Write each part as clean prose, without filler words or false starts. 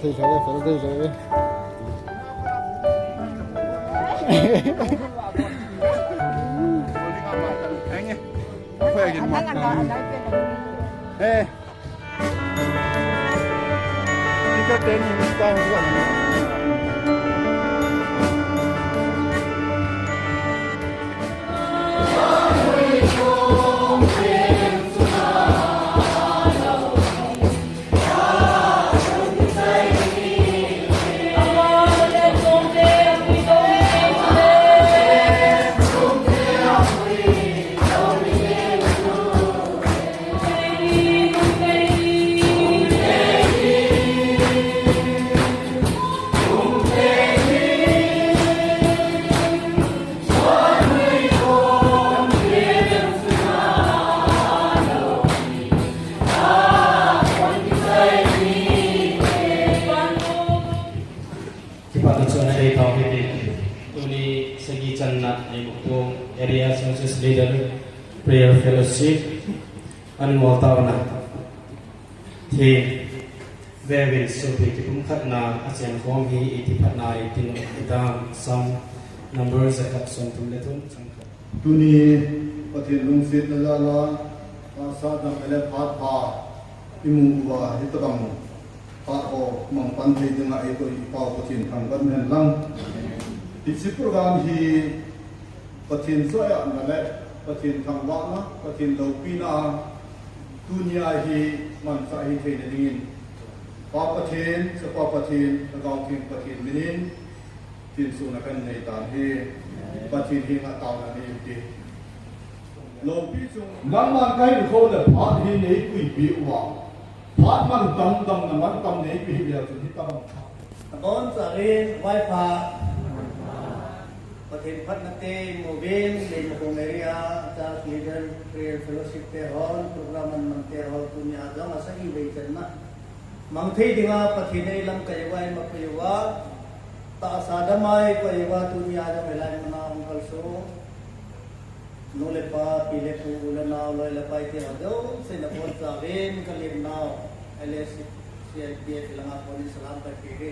thì rồi phải thì rồi anh ấy phải cái mặt ê đi cái tên mình ta không gọi Area Census Leader Prayer Fellowship and Waltavana thì về việc sự việc cũng khát na asean phong hi itipat na itin kita some numbers at capson tum letun tuni pathin lung sit na la sa da mele phat pa imu wa hitabang pa o mang pan thei dinga ai to i pa pathin thang ban men lang isi program hi pathin soya na le pathin thang wa na pathin lo pi na dunia hi man sa hi thei na dingin pa pathin sa pa pathin sa gaw kin pathin minin tin su na kan nei tan hi pathin hi nga taw na ni ti lo pi chung nang man kai kho le phat hi nei kui bi wa phat man dam na man tam nei bi ya chu hi tam Bon sarin wifi Pathin Patnate Movin di Mukumeria Charles Leader Prayer Fellowship Tehon Programan Mantehol punya agama sa iway na Mangthi dinga pathin ay lam kayaway makayawa Taasadamay kayawa punya agama ilay mana ang kalso Nule pa pile po ulan na uloy lapay tihado Sinapon sarin kalim na LSC CIPF ilang ako ni salam kay Piri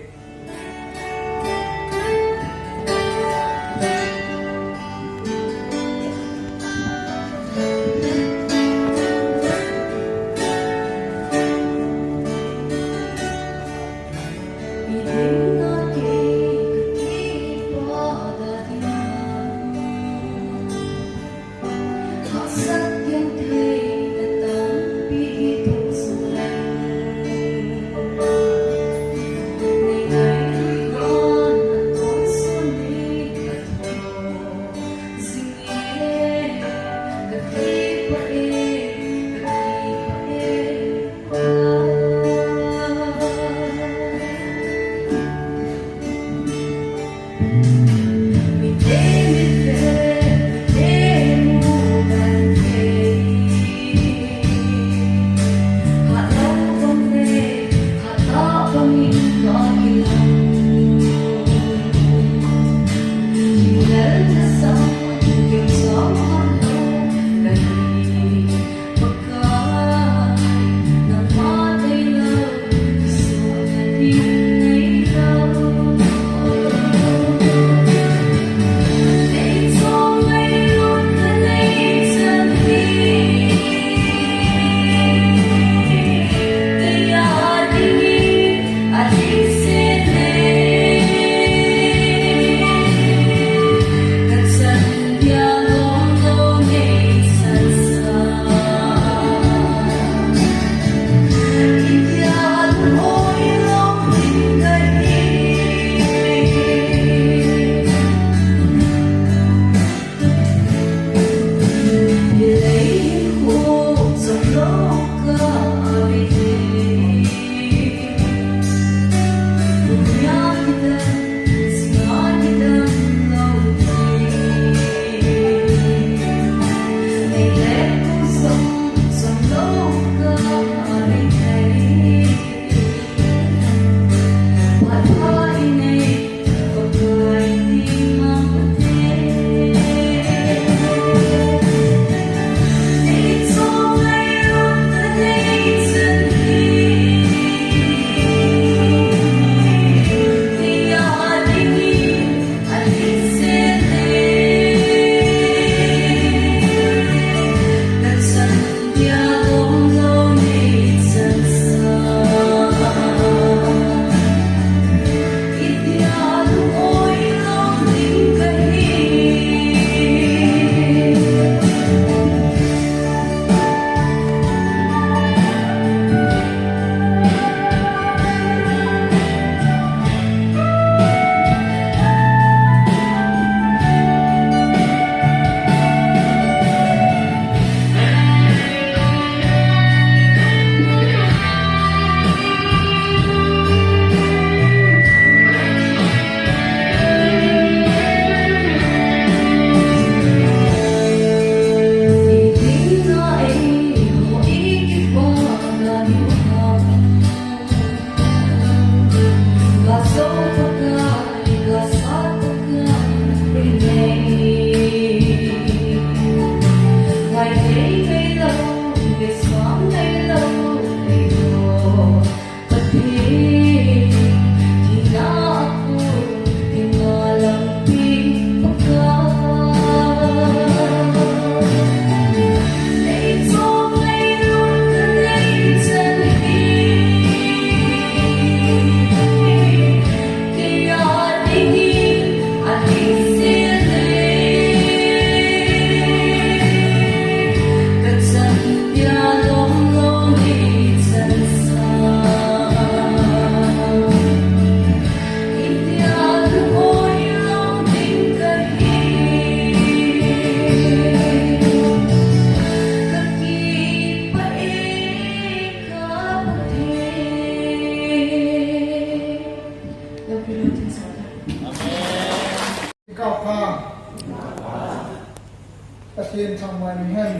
sang mai ni hen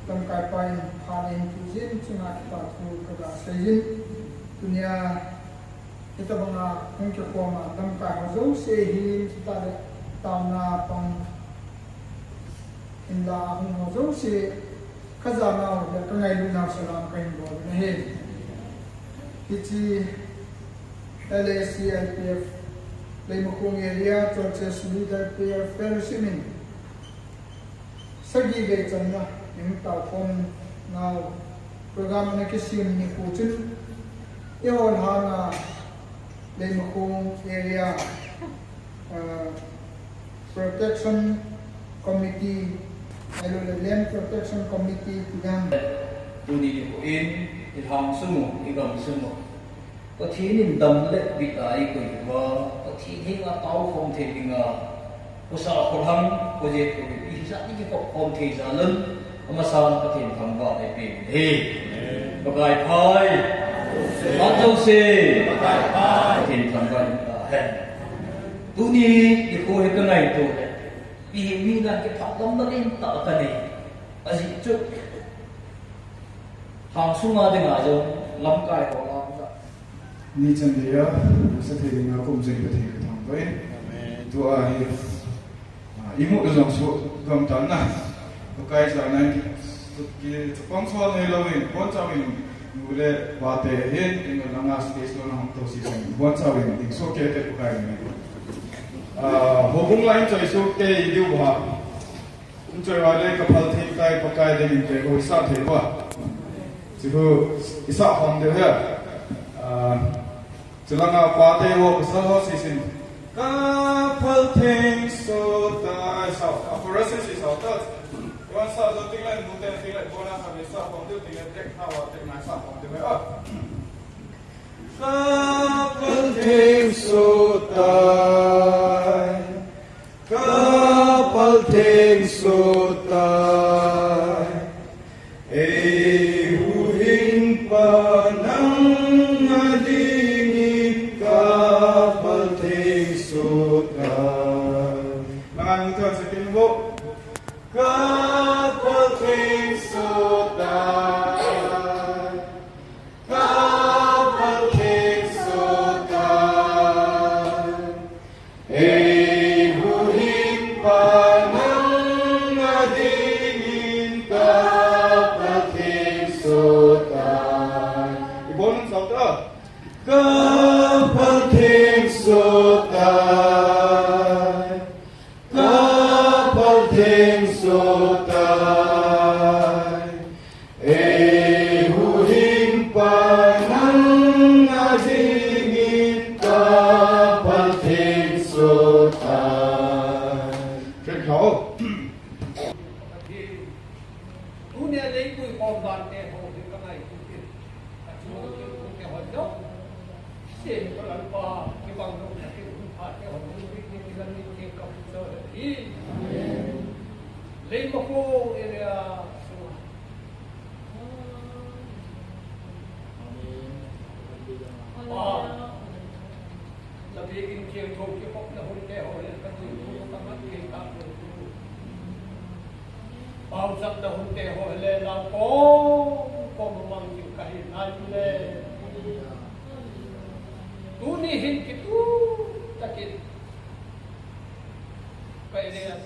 tam kai pai phanin tu jin chunga ta thu ka da sejin dunia kita banga hong ke ko ma tam kai ho zo se hi ta de ta na pang inda hong ho zo se kaza na ho ka ngai lu na salam kai bo na he kichi LACIPF Leimukung area churches leader prayer fellowship in sagi ge channa ning ta kon now program na kisim ni kuchun ehon hana Leimukung area protection committee land protection committee tidang tuni ko in ilham sumu igam sumu có thi nên đầm lệ bị đại của và có thi thế là tao không thể đình có sao có thằng có gì có bị ra những cái không thể ra lớn mà sao có thể thằng vợ để bị thì có cái thôi bắt đầu xe thì thằng vợ hẹn tu ni thì cô ấy cái này tu vì mình là cái pháp lắm nó đến tạo cái này ở gì chút hàng xung quanh thì ngài rồi lắm cái của ni chan dia sa the nga kum jai the thang vai tu a hi imu long su gam tan na to kai sa na ki pang so ne lo in bon cha win nu le wa te hen in la nga space lo na hom to si sen bon cha win dik so ke te ku kai ne ho bung line choi su ke i diu ba un choi wa le ka phal the kai pa kai de in te ko sa the ba chi ho isa hom de ha Selanga pate wo saho sisin kapal thing so ta sa aphoresis is out that one sa so tinglan muten tinglan bona sa sa pom tu tinglan tek hawa tek na sa pom tu ba kapal thing so ta kapal thing so ta ei hu hin pa nang Leimukung area Nabiging kiyang kong na hulite ho yan kasi yung tamat kiyang kapon Pausap na hulite ho lang po Pumamang yung kahinan le Tunihin kitu takit Kaya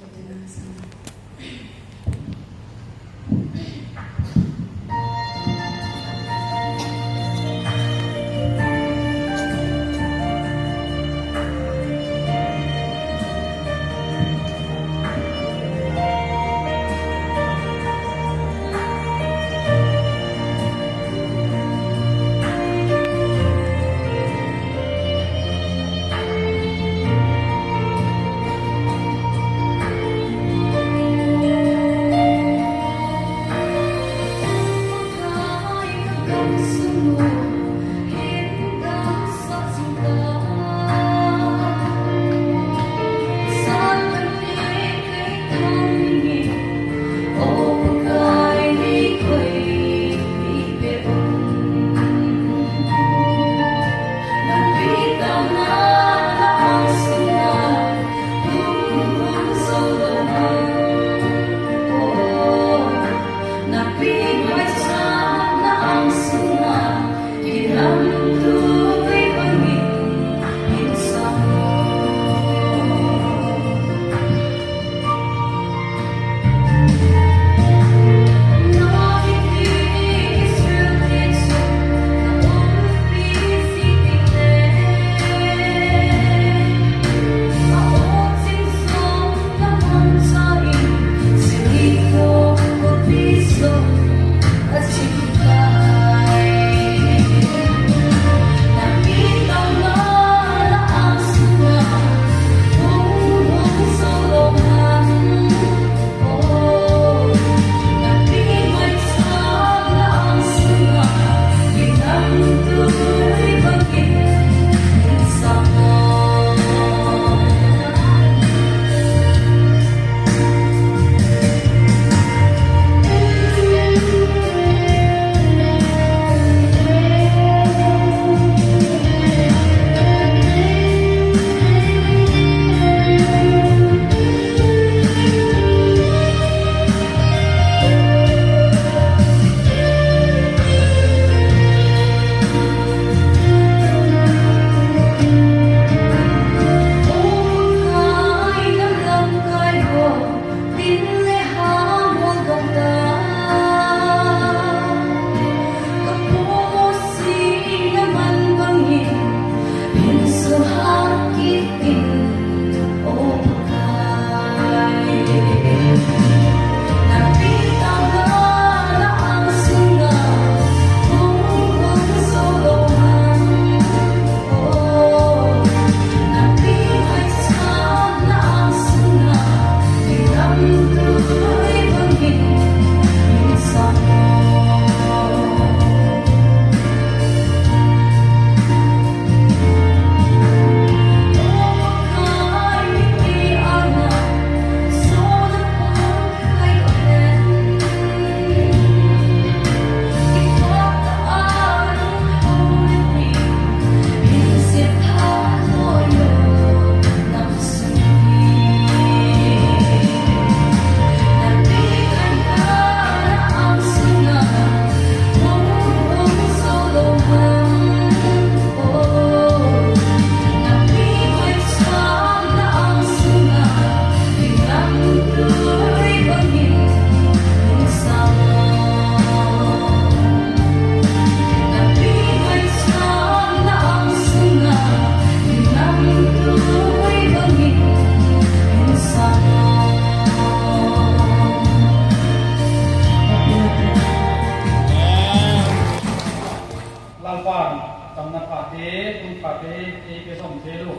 pate e ke som te lu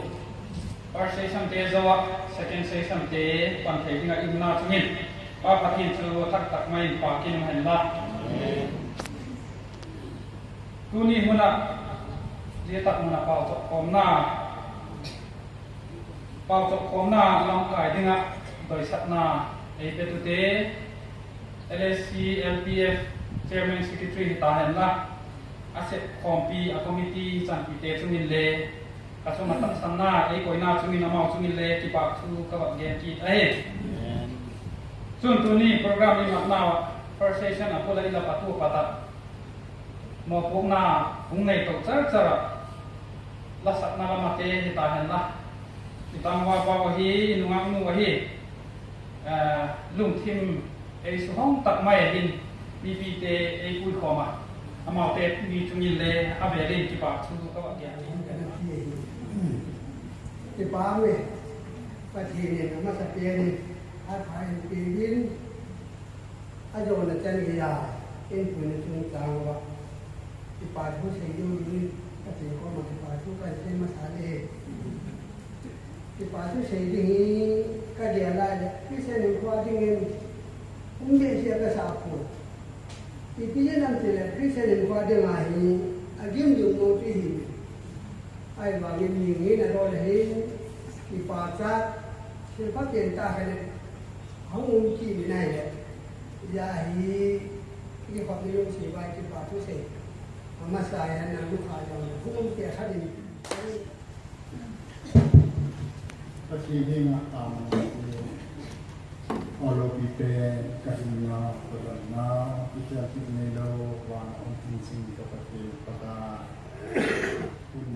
first session te zawa second session te pan thei dinga imna chungin pa pathin chu thak tak mai pa kin han la tuni huna je tak muna pau to komna lam kai dinga doi satna e pe tu te LSC LPF chairman secretary ta han la asset kompi a committee chan pi te chungin le ka chuma tak sanna e koina chungin amau chungin le ki pa chu ka ba gen ki ai chun tuni program ni matna first session apola ila patu pata mo pungna pungnei to chara la sakna la mate hi ta han la itang wa pa wa hi nungang nu wa hi lung thim e su hong tak mai hin BB te e pui khoma amau te mi chungin le avelin ki pa chu ka ba genที่ป้าเว้ยประเทศเนี่ยมาสเปียนี่อาภายปีวินอาโยนจันทร์ยาเอ็นปุ่นจุนจางวะที่ป้าผู้เสียอยู่นี่ก็ถือว่ามันที่ป้าผู้ใกล้เส้นมาสาเลที่ป้าผู้เสียดีก็เดียร์ได้เลยที่เส้นหนึ่งกว่าที่เงินอุ้มเดียเสียก็สาพูที่พี่จะนำเสนอที่เส้นหนึ่งกว่าที่มาหีอากิมอยู่โน้ตที่หีไอ้บางอย่างนี้นะเราเห็นที่ป่าจัดที่พักเย็นตากันเลยห้องมุ้งขี้ไม่ได้เลยยาฮีที่ความนิยมสีใบที่ป่าทุเสกมาใส่นั่งลูกค้าจังเลยห้องมุ้งเกี่ยขัดดิน ก็ทีนี้มาตามออโลปีเปกันนาปะนาพิจารณาในโลกวางองค์สิ่งกับปฏิปทาคุณ